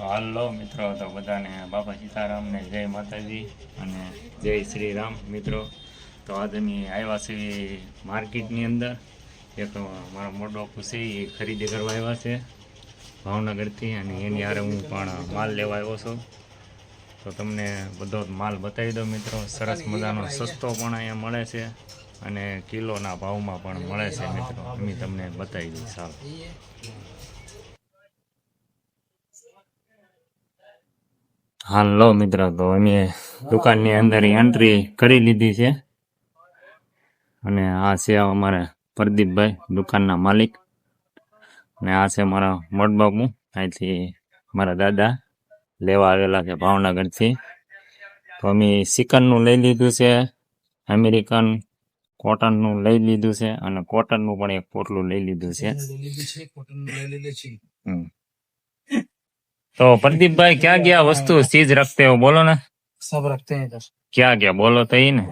હાલો મિત્રો, તો બધાને બાપા સીતારામ ને જય માતાજી અને જય શ્રી રામ મિત્રો. તો આજે અમે આવ્યા છીએ માર્કેટની અંદર. એક મારો મોટો ખુશી એ ખરીદી કરવા આવ્યા છે ભાવનગરથી, અને એની હારે હું પણ માલ લેવા આવ્યો છું. તો તમને બધો માલ બતાવી દો મિત્રો. સરસ મજાનો સસ્તો પણ અહીંયા મળે છે અને કિલોના ભાવમાં પણ મળે છે મિત્રો. અમે તમને બતાવી દઈએ. સારું હાલો મિત્રો, તો અમે દુકાનની અંદર એન્ટ્રી કરી લીધી છે અને આ છે અમારા પ્રદીપભાઈ, દુકાનના માલિક, અને આ છે મારા મોટબાપુ, અહીંથી મારા દાદા લેવા આવેલા છે ભાવનગરથી. તો અમે ચિકનનું લઈ લીધું છે, અમેરિકન કોટનનું લઈ લીધું છે, અને કોટનનું પણ એક પોટલું લઈ લીધું છે. तो प्रदीप भाई, क्या क्या वस्तु चीज रखते हो, बोलो ना। सब रखते हैं इधर। क्या क्या बोलो तो ही ना।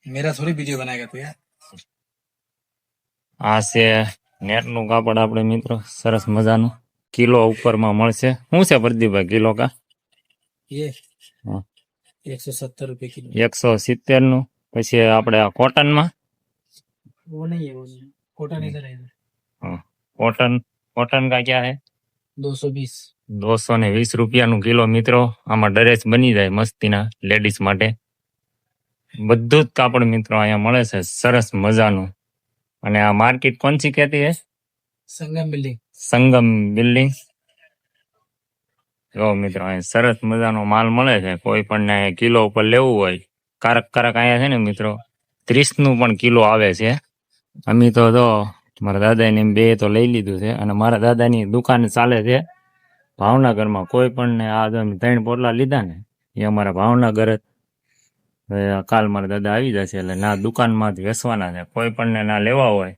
मेरा थोड़ी वीडियो बनाएगा तो यार। આ છે નેટનું કાપડ આપણે મિત્રો, સરસ મજાનું, કિલો ઉપરમાં મળશે. શું છે પ્રદીપભાઈ કિલો કા? ये 170 रुपए किलो। 170 નું. પછી આપણે આ કોટનમાં वो नहीं है, वो नहीं है। कॉटन इधर है। કોટન, કોટન કા ક્યાં હે? 220। 220 રૂપિયાનું કિલો મિત્રો. આમાં ડ્રેસ બની જાય મસ્તીના લેડીઝ માટે. બધું જ કાપડ મિત્રો અહીંયા મળે છે સરસ મજાનું. અને આ માર્કેટ કોણસી કહેતી હે? संगम बिल्डिंग। સંગમ બિલ્ડિંગ. જો મિત્રો અહીં સરસ મજાનો માલ મળે છે. કોઈ પણ કિલો ઉપર લેવું હોય, કારક કારક અહીંયા છે ને મિત્રો 30 નું પણ કિલો આવે છે. અમે તો જો મારા દાદાની બે તો લઈ લીધું છે, અને મારા દાદાની દુકાન ચાલે છે ભાવનગરમાં. કોઈ પણ ને આ 3 પોટલા લીધા ને એ અમારા ભાવનગર જ. કાલ મારા દાદા આવી જશે એટલે ના દુકાનમાં જ વેચવાના છે. કોઈ પણ ને ના લેવા હોય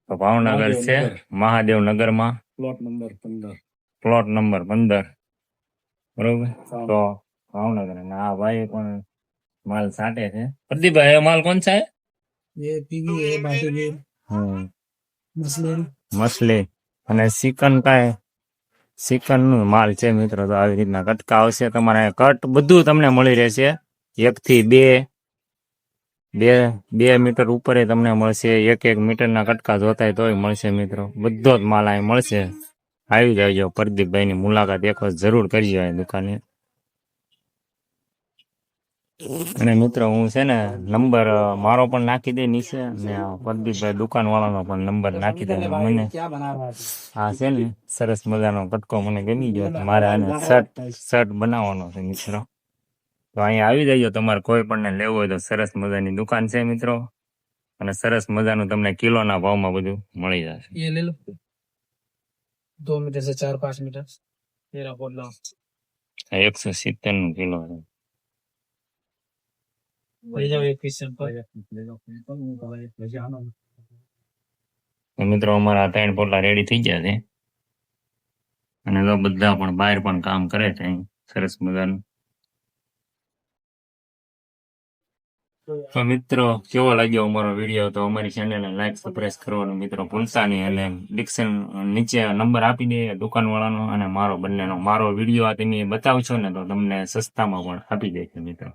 તો ભાવનગર છે, મહાદેવ નગરમાં, પ્લોટ નંબર 15, બરોબર. તો ભાવનગર. અને આ ભાઈ પણ માલ સાટે છે. પ્રદીપભાઈ, એ માલ કોણ છે? ये पीवी है, बाटी મછલી અને ચિકન કાંઈ ચિકન નું માલ છે મિત્રો. તો આવી રીતના કટકા આવશે તમારે. કટ બધું તમને મળી રહેશે. 1 થી 2 મીટર ઉપર તમને મળશે. 1 મીટરના કટકા જોતાય તોય મળશે મિત્રો. બધો જ માલ અહીં મળશે. આવી જાજો, પ્રદીપભાઈની મુલાકાત એક વખત જરૂર કરજો અહીં દુકાને. અને મિત્રો હું છે ને નંબર મારો પણ નાખી દે નીચે, અને પ્રદીપભાઈ દુકાન વાળાનો પણ નંબર નાખી દે. મને આ છે ને સરસ મજાનો કટકો મને ગમી ગયો. મારે આને શર્ટ બનાવવાનો છે મિત્રો. તો અહીંયા આવી જજો. તમારે કોઈ પણ ને લેવું હોય તો સરસ મજાની દુકાન છે મિત્રો, અને સરસ મજાનું તમને કિલોના ભાવમાં બધું મળી જશે. ये ले लो, 2 मीटर से 4-5 मीटर। तेरा बोल लो 170 નું કિલો છે. ले जाओ एक पीस सैंपल। મિત્રો અમારા 3 પોટલા રેડી થઈ ગયા છે, અને તો બધા પણ બહાર પણ કામ કરે છે અહીં સરસ મજાનું. તો મિત્રો કેવો લાગ્યો અમારો વિડીયો? તો અમારી ચેનલને લાઈક સબસ્ક્રાઇબ કરવાનું મિત્રો ભૂલતા નહીં. એટલે ડિસ્ક્રિપ્શન નીચે નંબર આપી દે દુકાન વાળાનો અને મારો બંનેનો. મારો વિડીયો આ તમે બતાવશો ને તો તમને સસ્તામાં પણ આપી દે છે મિત્રો.